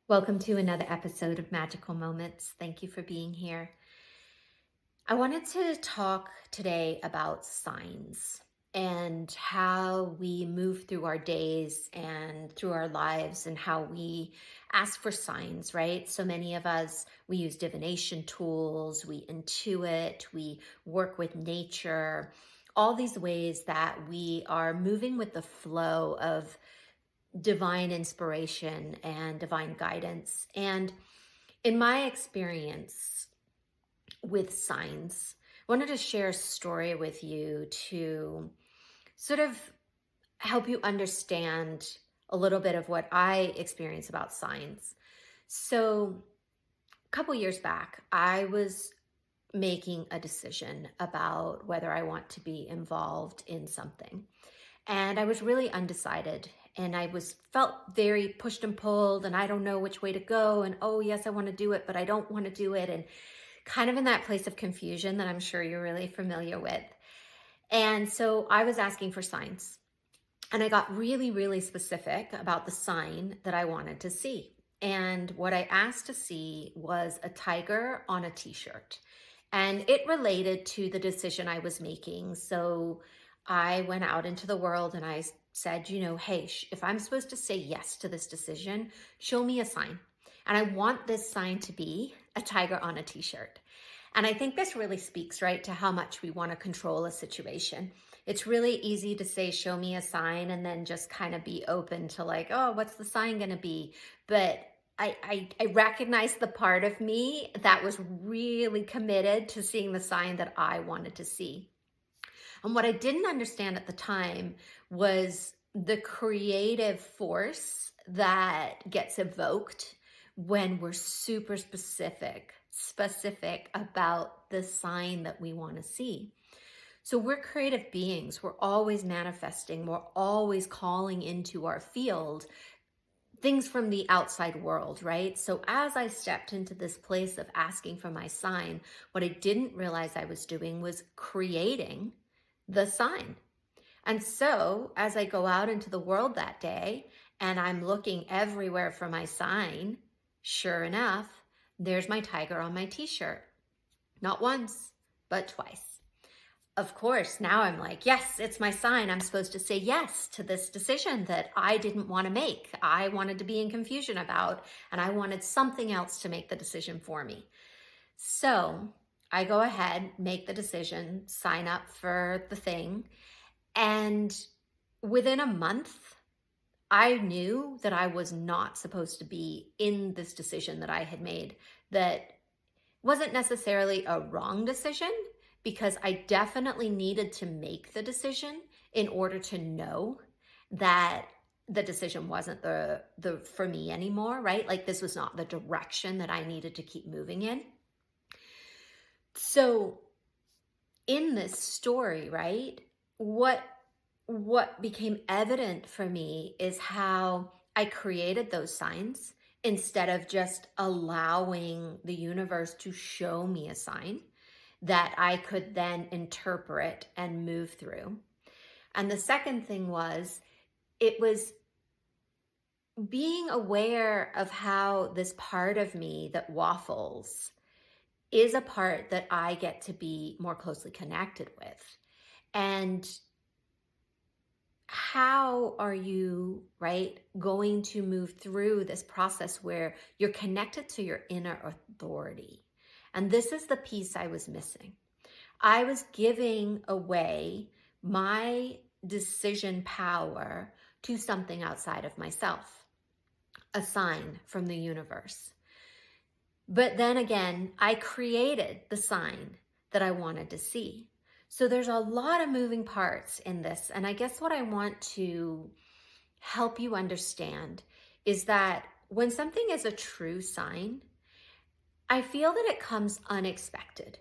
Welcome to another episode of Magical Moments. Thank you for being here. I wanted to talk today about signs and how we move through our days and through our lives and how we ask for signs, right? So many of us, we use divination tools, we intuit, we work with nature, all these ways that we are moving with the flow of divine inspiration and divine guidance. And in my experience with signs, I wanted to share a story with you to sort of help you understand a little bit of what I experience about signs. So, a couple years back, I was making a decision about whether I want to be involved in something. And I was really undecided, and I was felt very pushed and pulled, and I don't know which way to go, and oh yes, I want to do it, but I don't want to do it, and kind of in that place of confusion that I'm sure you're really familiar with. And so I was asking for signs, and I got really specific about the sign that I wanted to see. And what I asked to see was a tiger on a t-shirt. And it related to the decision I was making. So I went out into the world and I said, hey, if I'm supposed to say yes to this decision, show me a sign. And I want this sign to be a tiger on a t-shirt. And I think this really speaks, right, to how much we want to control a situation. It's really easy to say, show me a sign, and then just kind of be open to like, oh, what's the sign going to be? But I recognize the part of me that was really committed to seeing the sign that I wanted to see. And what I didn't understand at the time was the creative force that gets evoked when we're super specific about the sign that we want to see. So we're creative beings. We're always manifesting. We're always calling into our field things from the outside world, right? So as I stepped into this place of asking for my sign, what I didn't realize I was doing was creating the sign. And so as I go out into the world that day and I'm looking everywhere for my sign, sure enough, there's my tiger on my t-shirt. Not once, but twice. Of course, now I'm like, yes, it's my sign. I'm supposed to say yes to this decision that I didn't want to make. I wanted to be in confusion about, and I wanted something else to make the decision for me. So I go ahead, make the decision, sign up for the thing. And within a month, I knew that I was not supposed to be in this decision that I had made, that wasn't necessarily a wrong decision, because I definitely needed to make the decision in order to know that the decision wasn't the for me anymore, right? Like this was not the direction that I needed to keep moving in. So in this story, right, what became evident for me is how I created those signs instead of just allowing the universe to show me a sign that I could then interpret and move through. And the second thing was, it was being aware of how this part of me that waffles is a part that I get to be more closely connected with. And how are you, right, going to move through this process where you're connected to your inner authority? And this is the piece I was missing. I was giving away my decision power to something outside of myself, a sign from the universe. But then again, I created the sign that I wanted to see. So there's a lot of moving parts in this. And I guess what I want to help you understand is that when something is a true sign, I feel that it comes unexpected.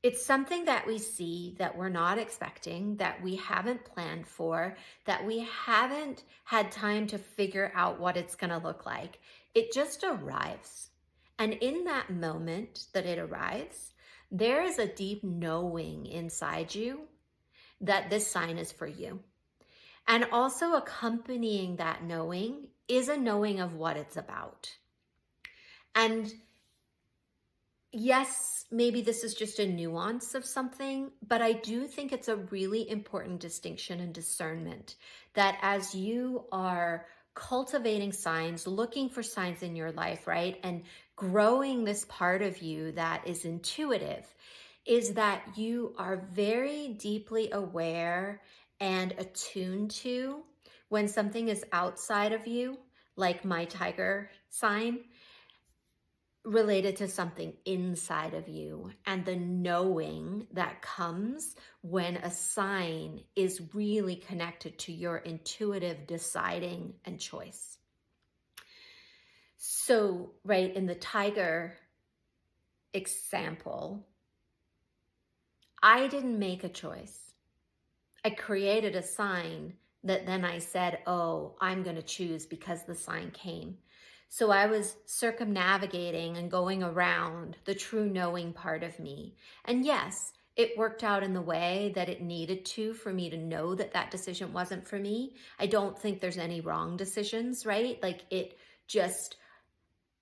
It's something that we see that we're not expecting, that we haven't planned for, that we haven't had time to figure out what it's going to look like. It just arrives. And in that moment that it arrives, there is a deep knowing inside you that this sign is for you. And also accompanying that knowing is a knowing of what it's about. And yes, maybe this is just a nuance of something, but I do think it's a really important distinction and discernment that as you are cultivating signs, looking for signs in your life, right? And growing this part of you that is intuitive, is that you are very deeply aware and attuned to when something is outside of you, like my tiger sign, related to something inside of you, and the knowing that comes when a sign is really connected to your intuitive deciding and choice. So, right, in the tiger example, I didn't make a choice. I created a sign that then I said, oh, I'm going to choose because the sign came. So I was circumnavigating and going around the true knowing part of me. And yes, it worked out in the way that it needed to for me to know that that decision wasn't for me. I don't think there's any wrong decisions, right? Like it just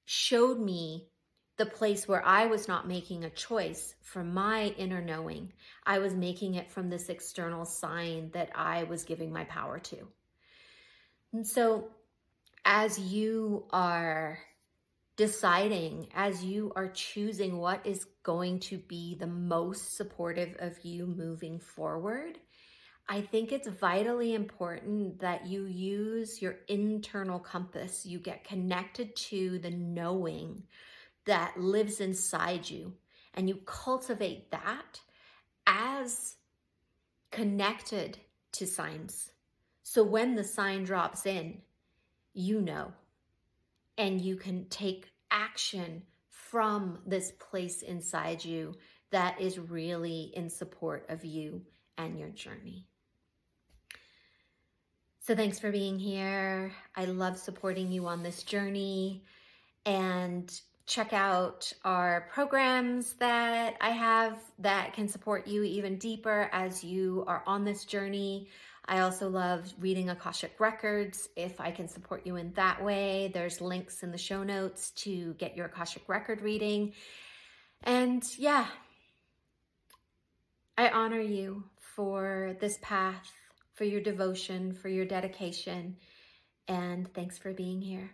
showed me the place where I was not making a choice from my inner knowing. I was making it from this external sign that I was giving my power to. And so, as you are deciding, as you are choosing what is going to be the most supportive of you moving forward, I think it's vitally important that you use your internal compass. You get connected to the knowing that lives inside you, and you cultivate that as connected to signs. So when the sign drops in, you know, and you can take action from this place inside you that is really in support of you and your journey. So thanks for being here. I love supporting you on this journey. And check out our programs that I have that can support you even deeper as you are on this journey. I also love reading Akashic Records. If I can support you in that way, there's links in the show notes to get your Akashic Record reading. And yeah, I honor you for this path, for your devotion, for your dedication, and thanks for being here.